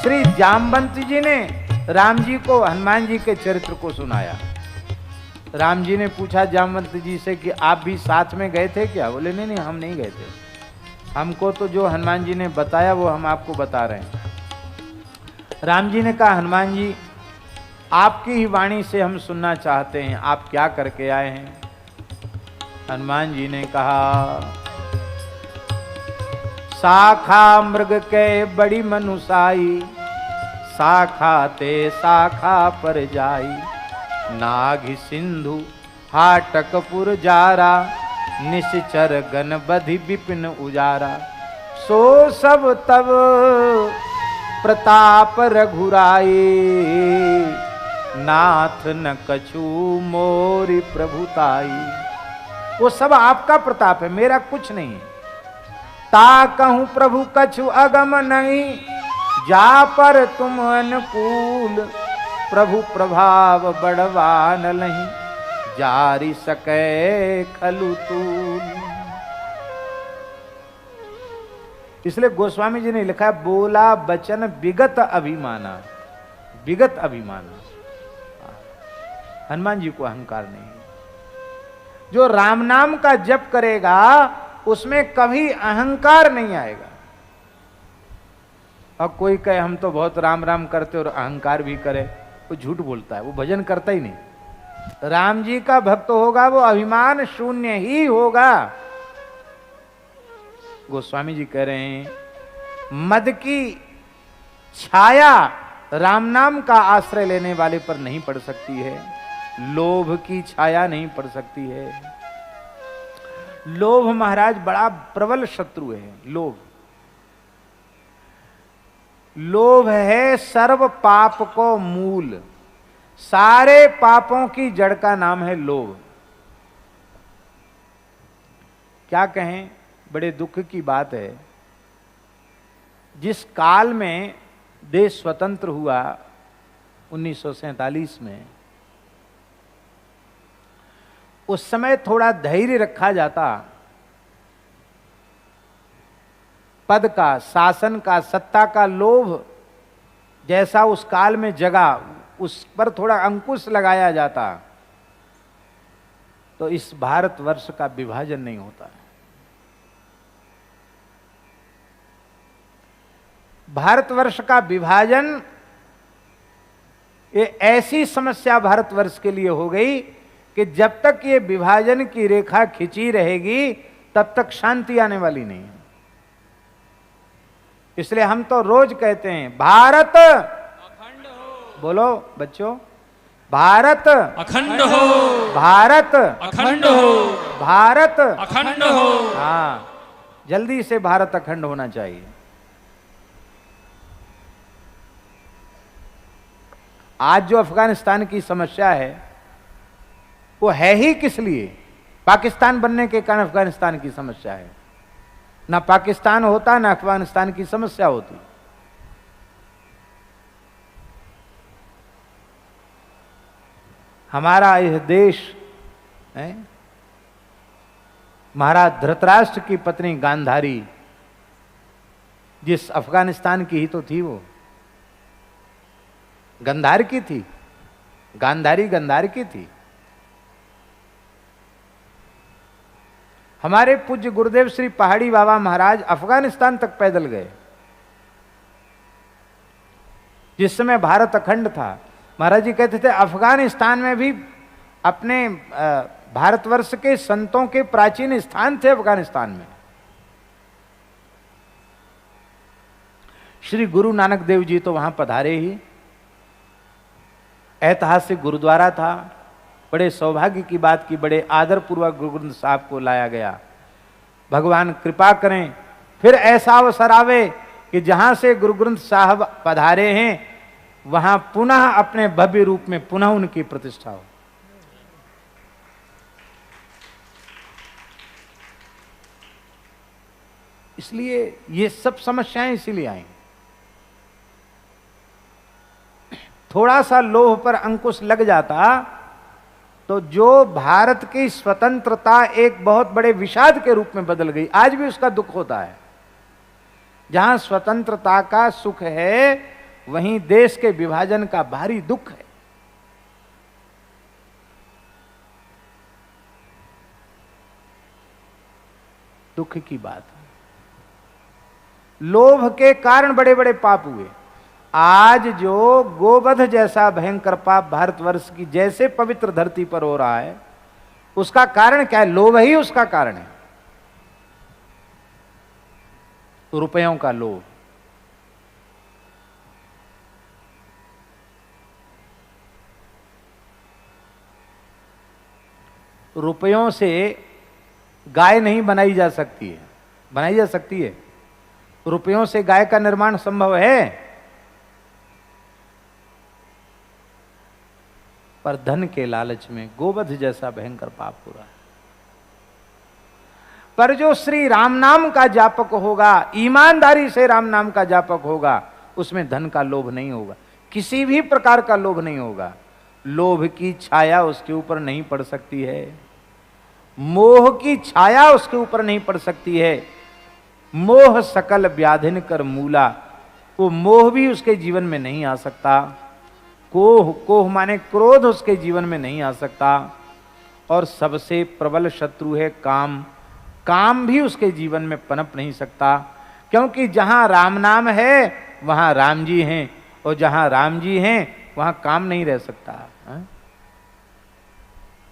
श्री जामवंत जी ने राम जी को हनुमान जी के चरित्र को सुनाया। राम जी ने पूछा जामवंत जी से कि आप भी साथ में गए थे क्या? बोले नहीं नहीं, हम नहीं गए थे, हमको तो जो हनुमान जी ने बताया वो हम आपको बता रहे हैं। राम जी ने कहा, हनुमान जी आपकी ही वाणी से हम सुनना चाहते हैं, आप क्या करके आए हैं? हनुमान जी ने कहा, शाखा मृग के बड़ी मनुसाई, शाखा ते शाखा पर जाई, नाग सिंधु हाटकपुर जारा, निश्चर गण बधि विपिन उजारा, सो सब तब प्रताप रघुराई, नाथ न कछु मोरी प्रभुताई। वो सब आपका प्रताप है, मेरा कुछ नहीं। ता कहूं प्रभु कछु अगम नहीं, जा पर तुम अनुकूल, प्रभु प्रभाव बड़वान नहीं, जारी सके खलु तूल। इसलिए गोस्वामी जी ने लिखा है, बोला बचन विगत अभिमाना, विगत अभिमाना। हनुमान जी को अहंकार नहीं। जो राम नाम का जप करेगा उसमें कभी अहंकार नहीं आएगा। और कोई कहे हम तो बहुत राम राम करते और अहंकार भी करे, वो झूठ बोलता है, वो भजन करता ही नहीं। राम जी का भक्त होगा वो अभिमान शून्य ही होगा। गोस्वामी जी कह रहे हैं, मद की छाया राम नाम का आश्रय लेने वाले पर नहीं पड़ सकती है, लोभ की छाया नहीं पड़ सकती है। लोभ महाराज बड़ा प्रबल शत्रु है। लोभ, लोभ है सर्व पाप को मूल, सारे पापों की जड़ का नाम है लोभ। क्या कहें, बड़े दुख की बात है, जिस काल में देश स्वतंत्र हुआ 1947 में, उस समय थोड़ा धैर्य रखा जाता, पद का, शासन का, सत्ता का लोभ जैसा उस काल में जगा, उस पर थोड़ा अंकुश लगाया जाता, तो इस भारतवर्ष का विभाजन नहीं होता। भारतवर्ष का विभाजन ये ऐसी समस्या भारतवर्ष के लिए हो गई कि जब तक ये विभाजन की रेखा खिंची रहेगी तब तक शांति आने वाली नहीं है। इसलिए हम तो रोज कहते हैं, भारत अखंड हो। बोलो बच्चों, भारत अखंड हो, भारत अखंड हो, भारत अखंड हो। हाँ, जल्दी से भारत अखंड होना चाहिए। आज जो अफगानिस्तान की समस्या है वो है ही किस लिए? पाकिस्तान बनने के कारण अफगानिस्तान की समस्या है। ना पाकिस्तान होता ना अफगानिस्तान की समस्या होती। हमारा यह देश है, महाराज धृतराष्ट्र की पत्नी गांधारी जिस अफगानिस्तान की ही तो थी, वो गंधार की थी। गांधारी गंधार की थी। हमारे पूज्य गुरुदेव श्री पहाड़ी बाबा महाराज अफगानिस्तान तक पैदल गए। जिस समय भारत अखंड था, महाराज जी कहते थे अफगानिस्तान में भी अपने भारतवर्ष के संतों के प्राचीन स्थान थे। अफगानिस्तान में श्री गुरु नानक देव जी तो वहां पधारे ही। ऐतिहासिक गुरुद्वारा था। बड़े सौभाग्य की बात की, बड़े आदर पूर्वक गुरु ग्रंथ साहब को लाया गया। भगवान कृपा करें फिर ऐसा अवसर आवे कि जहां से गुरु ग्रंथ साहब पधारे हैं वहां पुनः अपने भव्य रूप में पुनः उनकी प्रतिष्ठा हो। इसलिए ये सब समस्याएं इसीलिए आई। थोड़ा सा लोह पर अंकुश लग जाता तो जो भारत की स्वतंत्रता एक बहुत बड़े विषाद के रूप में बदल गई। आज भी उसका दुख होता है। जहां स्वतंत्रता का सुख है वहीं देश के विभाजन का भारी दुख है। दुख की बात है। लोभ के कारण बड़े बड़े पाप हुए। आज जो गोवध जैसा भयंकर पाप भारतवर्ष की जैसे पवित्र धरती पर हो रहा है, उसका कारण क्या है? लोभ ही उसका कारण है। रुपयों का लोभ। रुपयों से गाय नहीं बनाई जा सकती है। बनाई जा सकती है? रुपयों से गाय का निर्माण संभव है? पर धन के लालच में गोवध जैसा भयंकर पाप हो रहा है। पर जो श्री राम नाम का जापक होगा, ईमानदारी से राम नाम का जापक होगा, उसमें धन का लोभ नहीं होगा। किसी भी प्रकार का लोभ नहीं होगा। लोभ की छाया उसके ऊपर नहीं पड़ सकती है। मोह की छाया उसके ऊपर नहीं पड़ सकती है। मोह सकल व्याधिन कर मूला, वो मोह भी उसके जीवन में नहीं आ सकता। कोह, कोह माने क्रोध, उसके जीवन में नहीं आ सकता। और सबसे प्रबल शत्रु है काम। काम भी उसके जीवन में पनप नहीं सकता, क्योंकि जहां राम नाम है वहां राम जी हैं, और जहां राम जी हैं वहां काम नहीं रह सकता है?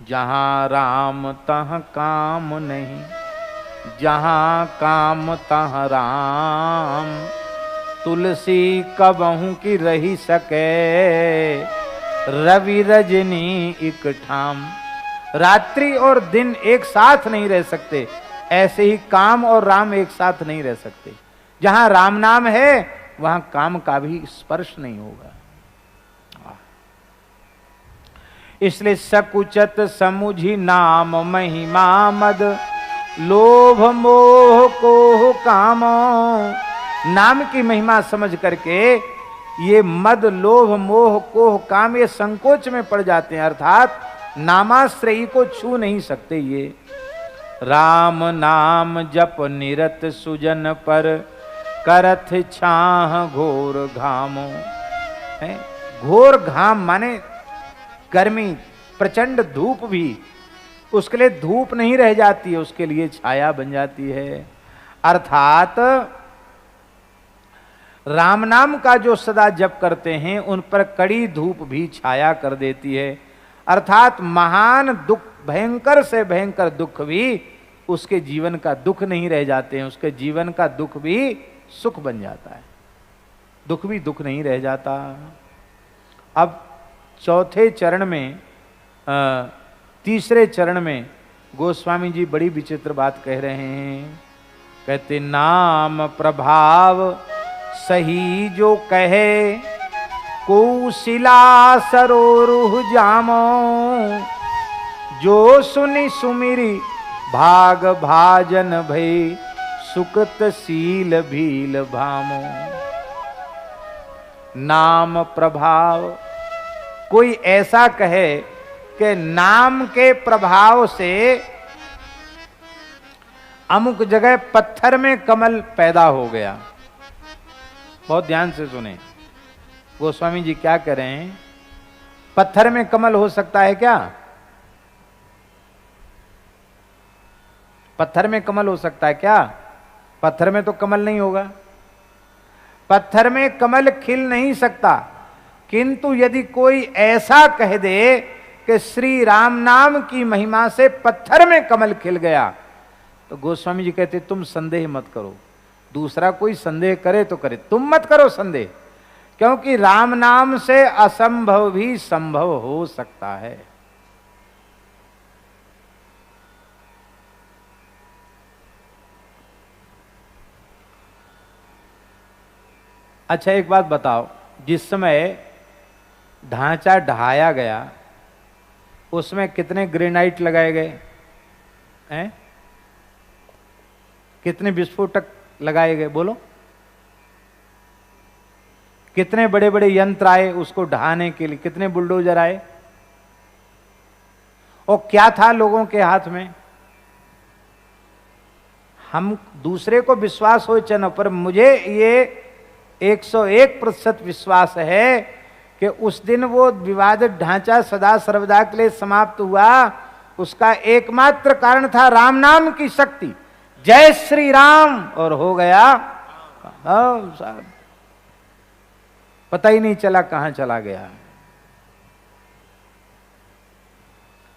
जहां राम तहाँ काम नहीं, जहां काम तहाँ राम। तुलसी कबहू की रही सके, रवि रजनी एक ठाम। रात्रि और दिन एक साथ नहीं रह सकते, ऐसे ही काम और राम एक साथ नहीं रह सकते। जहां राम नाम है वहां काम का भी स्पर्श नहीं होगा। इसलिए सकुचत समुझी नाम महिमा मद, लोभ मोह को काम। नाम की महिमा समझ करके ये मद, लोभ, मोह, कोह, काम ये संकोच में पड़ जाते हैं, अर्थात नामाश्रयी को छू नहीं सकते। ये राम नाम जप निरत सुजन पर, करथ छाह घोर घामो। है घोर घाम माने गर्मी, प्रचंड धूप भी उसके लिए धूप नहीं रह जाती है, उसके लिए छाया बन जाती है। अर्थात राम नाम का जो सदा जप करते हैं उन पर कड़ी धूप भी छाया कर देती है। अर्थात महान दुख, भयंकर से भयंकर दुख भी उसके जीवन का दुख नहीं रह जाते हैं, उसके जीवन का दुख भी सुख बन जाता है। दुख भी दुख नहीं रह जाता। अब चौथे चरण में, तीसरे चरण में गोस्वामी जी बड़ी विचित्र बात कह रहे हैं। कहते नाम प्रभाव सही जो कहे, कौशिला सरोरुह जामो, जो सुनि सुमिरी भाग भाजन भई, सुकृत सील भील भामो। नाम प्रभाव, कोई ऐसा कहे कि नाम के प्रभाव से अमुक जगह पत्थर में कमल पैदा हो गया। बहुत ध्यान से सुने, गोस्वामी जी क्या कह रहे हैं। पत्थर में कमल हो सकता है क्या? पत्थर में कमल हो सकता है क्या? पत्थर में तो कमल नहीं होगा, पत्थर में कमल खिल नहीं सकता। किंतु यदि कोई ऐसा कह दे कि श्री राम नाम की महिमा से पत्थर में कमल खिल गया, तो गोस्वामी जी कहते तुम संदेह मत करो। दूसरा कोई संदेह करे तो करे, तुम मत करो संदेह, क्योंकि राम नाम से असंभव भी संभव हो सकता है। अच्छा एक बात बताओ, जिस समय ढांचा ढहाया गया उसमें कितने ग्रेनाइट लगाए गए हैं? कितने विस्फोटक लगाए गए बोलो? कितने बड़े बड़े यंत्र आए उसको ढहाने के लिए? कितने बुलडोजर आए? और क्या था लोगों के हाथ में? हम दूसरे को विश्वास हो चनो, पर मुझे ये 101% विश्वास है कि उस दिन वो विवादित ढांचा सदा सर्वदा के लिए समाप्त हुआ। उसका एकमात्र कारण था राम नाम की शक्ति। जय श्री राम और हो गया। साहब पता ही नहीं चला कहां चला गया।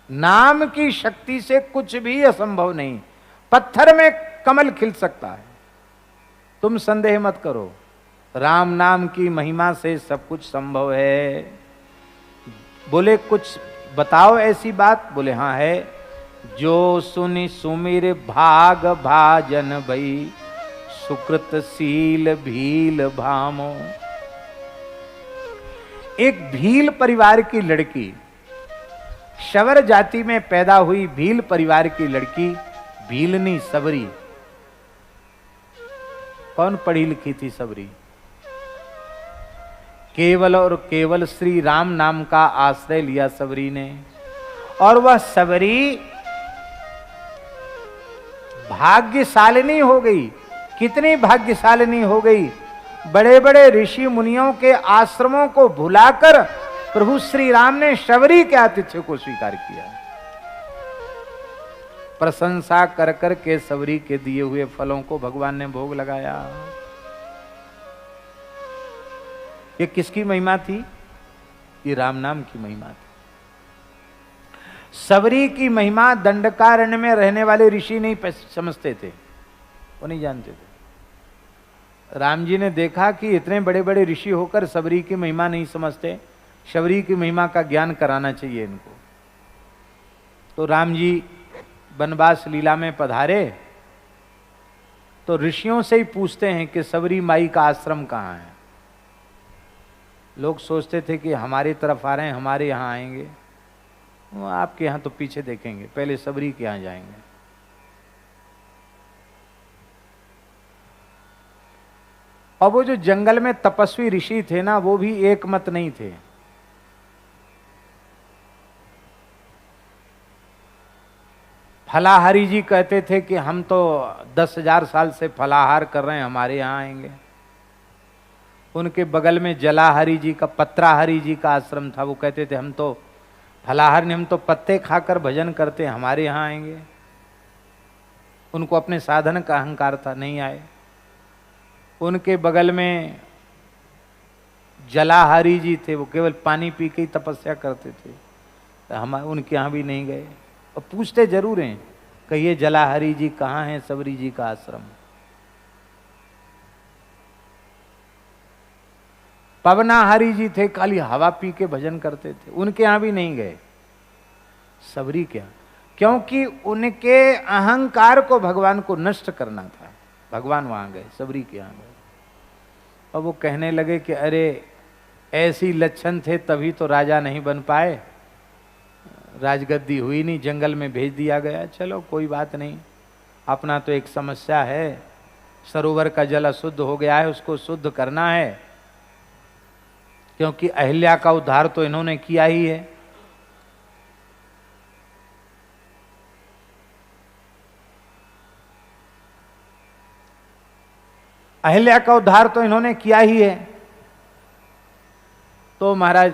नाम की शक्ति से कुछ भी असंभव नहीं। पत्थर में कमल खिल सकता है, तुम संदेह मत करो। राम नाम की महिमा से सब कुछ संभव है। बोले कुछ बताओ ऐसी बात? बोले हाँ है। जो सुनि सुमिर भाग भाजन भई, सुकृत सील भील भामो। एक भील परिवार की लड़की, शवर जाति में पैदा हुई भील परिवार की लड़की, भीलनी सबरी। कौन पढ़ी लिखी थी सबरी? केवल और केवल श्री राम नाम का आश्रय लिया सबरी ने। और वह सबरी भाग्यशालिनी हो गई। कितनी भाग्यशालिनी हो गई! बड़े बड़े ऋषि मुनियों के आश्रमों को भुलाकर प्रभु श्री राम ने शबरी के आतिथ्य को स्वीकार किया। प्रशंसा कर कर के सबरी के दिए हुए फलों को भगवान ने भोग लगाया। ये किसकी महिमा थी? ये राम नाम की महिमा थी। सबरी की महिमा दंडकारण्य में रहने वाले ऋषि नहीं समझते थे, वो नहीं जानते थे। राम जी ने देखा कि इतने बड़े बड़े ऋषि होकर सबरी की महिमा नहीं समझते, शबरी की महिमा का ज्ञान कराना चाहिए इनको। तो राम जी वनवास लीला में पधारे तो ऋषियों से ही पूछते हैं कि सबरी माई का आश्रम कहाँ है। लोग सोचते थे कि हमारी तरफ आ रहे हैं, हमारे यहाँ आएंगे। वो आपके यहाँ तो पीछे देखेंगे, पहले सबरी के यहाँ जाएंगे। और वो जो जंगल में तपस्वी ऋषि थे ना, वो भी एक मत नहीं थे। फलाहारी जी कहते थे कि हम तो 10,000 साल से फलाहार कर रहे हैं, हमारे यहाँ आएंगे। उनके बगल में जलाहरी जी का, पत्राहरी जी का आश्रम था। वो कहते थे हम तो फलाहार नहीं, हम तो पत्ते खाकर भजन करते हैं, हमारे यहाँ आएंगे। उनको अपने साधन का अहंकार था, नहीं आए। उनके बगल में जलाहरी जी थे, वो केवल पानी पी के ही तपस्या करते थे, तो हम उनके यहाँ भी नहीं गए। और पूछते जरूर हैं, कहिए जलाहरी जी कहाँ हैं, सबरी जी का आश्रम। पवनाहरी जी थे, खाली हवा पी के भजन करते थे, उनके यहाँ भी नहीं गए। सबरी के यहाँ क्योंकि उनके अहंकार को भगवान को नष्ट करना था। भगवान वहां गए, सबरी के यहाँ गए, और वो कहने लगे कि अरे ऐसी लक्षण थे तभी तो राजा नहीं बन पाए, राजगद्दी हुई नहीं, जंगल में भेज दिया गया। चलो कोई बात नहीं, अपना तो एक समस्या है, सरोवर का जल अशुद्ध हो गया है, उसको शुद्ध करना है, क्योंकि अहिल्या का उद्धार तो इन्होंने किया ही है। अहिल्या का उद्धार तो इन्होंने किया ही है। तो महाराज,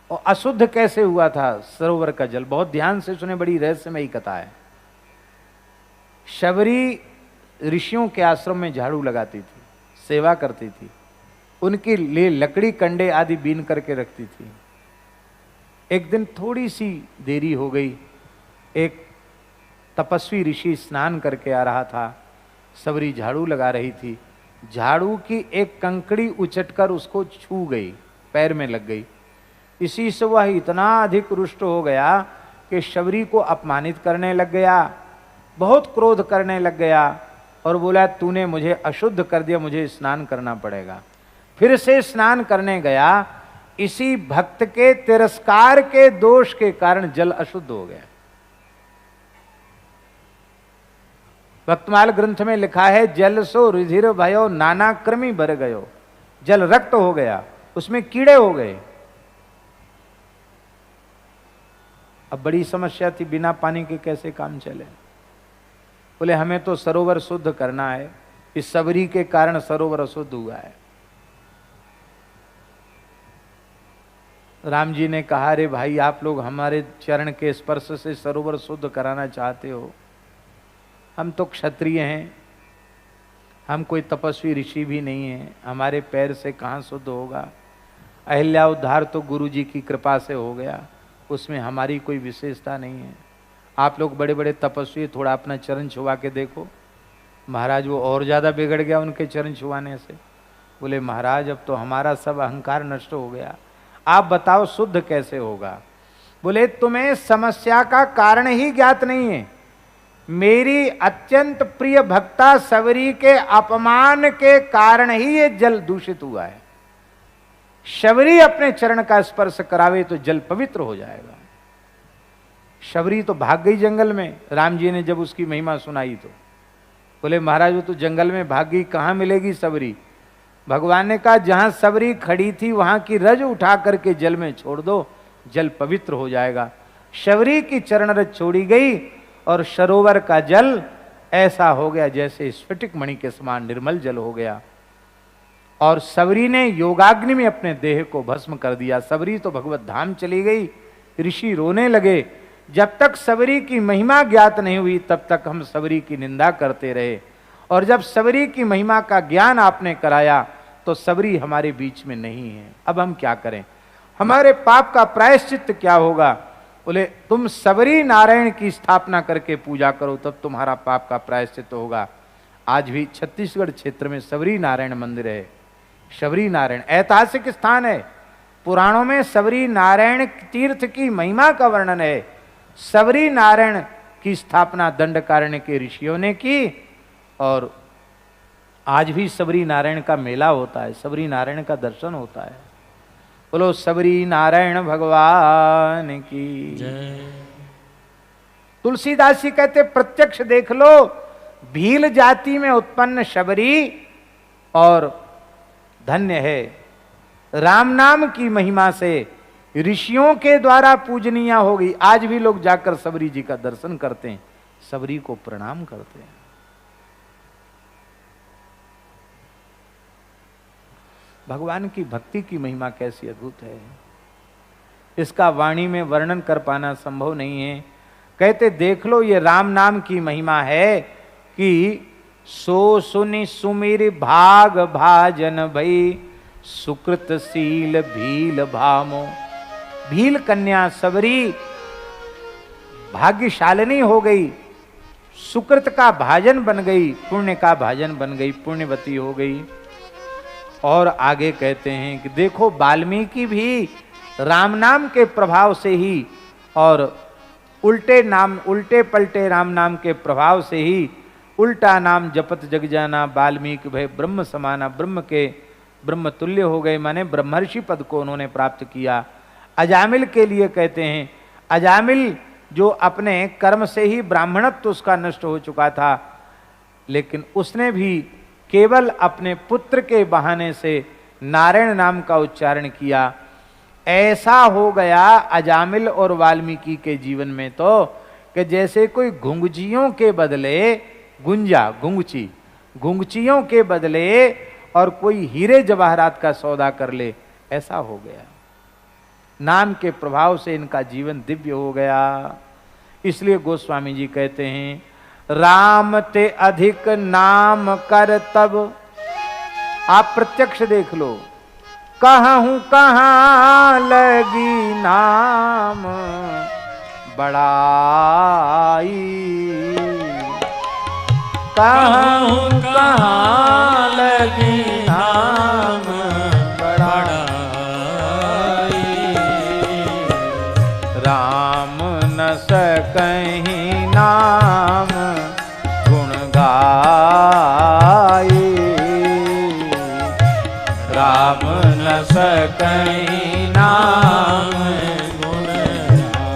और अशुद्ध कैसे हुआ था सरोवर का जल? बहुत ध्यान से सुने, बड़ी रहस्यमयी कथा है। शबरी ऋषियों के आश्रम में झाड़ू लगाती थी, सेवा करती थी, उनके लिए लकड़ी कंडे आदि बीन करके रखती थी। एक दिन थोड़ी सी देरी हो गई, एक तपस्वी ऋषि स्नान करके आ रहा था, सबरी झाड़ू लगा रही थी, झाड़ू की एक कंकड़ी उचटकर उसको छू गई, पैर में लग गई। इसी से वह इतना अधिक रुष्ट हो गया कि शबरी को अपमानित करने लग गया, बहुत क्रोध करने लग गया और बोला तूने मुझे अशुद्ध कर दिया, मुझे स्नान करना पड़ेगा। फिर से स्नान करने गया, इसी भक्त के तिरस्कार के दोष के कारण जल अशुद्ध हो गया। भक्तमाल ग्रंथ में लिखा है जल सो रुधिर भयो नाना क्रमी भर गयो, जल रक्त हो गया, उसमें कीड़े हो गए। अब बड़ी समस्या थी, बिना पानी के कैसे काम चले। बोले हमें तो सरोवर शुद्ध करना है, इस सबरी के कारण सरोवर अशुद्ध हुआ है। राम जी ने कहा रे भाई, आप लोग हमारे चरण के स्पर्श से सरोवर शुद्ध कराना चाहते हो, हम तो क्षत्रिय हैं, हम कोई तपस्वी ऋषि भी नहीं हैं, हमारे पैर से कहाँ शुद्ध होगा। अहिल्या उद्धार तो गुरु जी की कृपा से हो गया, उसमें हमारी कोई विशेषता नहीं है। आप लोग बड़े बड़े तपस्वी, थोड़ा अपना चरण छुआ के देखो। महाराज वो और ज़्यादा बिगड़ गया उनके चरण छुआने से। बोले महाराज अब तो हमारा सब अहंकार नष्ट हो गया, आप बताओ शुद्ध कैसे होगा। बोले तुम्हें समस्या का कारण ही ज्ञात नहीं है। मेरी अत्यंत प्रिय भक्ता सबरी के अपमान के कारण ही ये जल दूषित हुआ है। शबरी अपने चरण का स्पर्श करावे तो जल पवित्र हो जाएगा। शबरी तो भाग गई जंगल में, राम जी ने जब उसकी महिमा सुनाई तो बोले महाराज वो तो जंगल में भाग गई, कहाँ मिलेगी सबरी। भगवान ने कहा जहां सबरी खड़ी थी वहां की रज उठा करके जल में छोड़ दो, जल पवित्र हो जाएगा। शबरी की चरण रज छोड़ी गई और सरोवर का जल ऐसा हो गया जैसे स्फटिक मणि के समान निर्मल जल हो गया। और सबरी ने योगाग्नि में अपने देह को भस्म कर दिया। सबरी तो भगवत धाम चली गई। ऋषि रोने लगे, जब तक सबरी की महिमा ज्ञात नहीं हुई तब तक हम सबरी की निंदा करते रहे, और जब सबरी की महिमा का ज्ञान आपने कराया तो सबरी हमारे बीच में नहीं है। अब हम क्या करें, हमारे पाप का प्रायश्चित क्या होगा। बोले तुम सबरी नारायण की स्थापना करके पूजा करो, तब तुम्हारा पाप का प्रायश्चित होगा। आज भी छत्तीसगढ़ क्षेत्र में सबरी नारायण मंदिर है। सबरी नारायण ऐतिहासिक स्थान है, पुराणों में सबरी नारायण तीर्थ की महिमा का वर्णन है। सबरी नारायण की स्थापना दंडकारण्य के ऋषियों ने की, और आज भी सबरी नारायण का मेला होता है, सबरी नारायण का दर्शन होता है। बोलो सबरी नारायण भगवान की जय। तुलसीदास जी कहते प्रत्यक्ष देख लो, भील जाति में उत्पन्न शबरी और धन्य है। राम नाम की महिमा से ऋषियों के द्वारा पूजनीय हो गई। आज भी लोग जाकर सबरी जी का दर्शन करते हैं, सबरी को प्रणाम करते हैं। भगवान की भक्ति की महिमा कैसी अद्भुत है, इसका वाणी में वर्णन कर पाना संभव नहीं है। कहते देख लो ये राम नाम की महिमा है कि सो सुनि सुमिर भाग भाजन भई, सुकृत सील भील भामो। भील कन्या सबरी भाग्यशालिनी हो गई, सुकृत का भाजन बन गई, पुण्य का भाजन बन गई, पुण्यवती हो गई। और आगे कहते हैं कि देखो वाल्मीकि भी राम नाम के प्रभाव से ही और उल्टे पलटे राम नाम के प्रभाव से ही उल्टा नाम जपत जग जाना, वाल्मीकि भय ब्रह्म समाना, ब्रह्म के ब्रह्म तुल्य हो गए, माने ब्रह्मर्षि पद को उन्होंने प्राप्त किया। अजामिल के लिए कहते हैं, अजामिल जो अपने कर्म से ही ब्राह्मणत्व उसका नष्ट हो चुका था, लेकिन उसने भी केवल अपने पुत्र के बहाने से नारायण नाम का उच्चारण किया। ऐसा हो गया अजामिल और वाल्मीकि के जीवन में तो कि जैसे कोई घुंघचियों के बदले घुंघचियों के बदले और कोई हीरे जवाहरात का सौदा कर ले, ऐसा हो गया। नाम के प्रभाव से इनका जीवन दिव्य हो गया। इसलिए गोस्वामी जी कहते हैं, राम ते अधिक नाम कर तब, आप प्रत्यक्ष देख लो, कहूं कहां लगी नाम बड़ाई, कहूं कहां लगी नाम बड़ाई, राम न सकहीं नाम गुण गाई, राम न सकहीं नाम गुण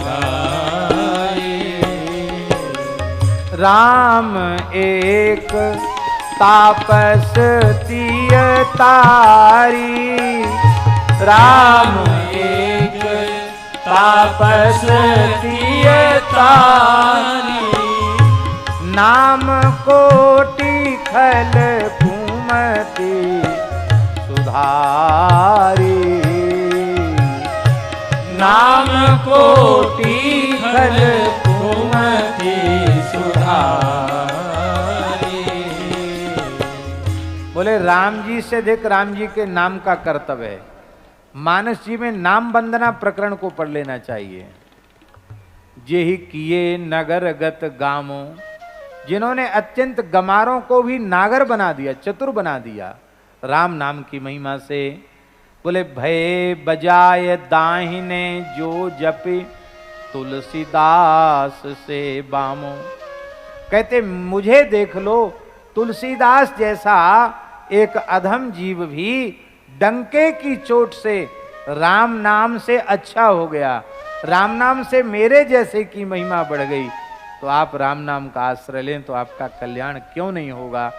गाई। राम एक तापस तिय तारी, राम एक तापस तिय तारी, नाम कोटि खल कुमति सुधारी, नाम कोटि खल कुमति सुधारी। बोले राम जी से अधिक राम जी के नाम का कर्तव्य है। मानस जी में नाम वंदना प्रकरण को पढ़ लेना चाहिए। जेहि किए नगर गत गामो, जिन्होंने अत्यंत गमारों को भी नागर बना दिया, चतुर बना दिया राम नाम की महिमा से। बोले भय बजाय दाहिने जो जपे तुलसीदास से बामो, कहते मुझे देख लो, तुलसीदास जैसा एक अधम जीव भी डंके की चोट से राम नाम से अच्छा हो गया, राम नाम से मेरे जैसे की महिमा बढ़ गई। तो आप राम नाम का आश्रय लें तो आपका कल्याण क्यों नहीं होगा।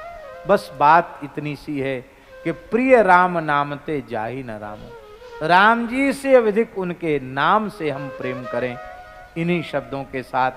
बस बात इतनी सी है कि प्रिय राम नामते जाहि न राम, राम जी से अधिक उनके नाम से हम प्रेम करें। इन्हीं शब्दों के साथ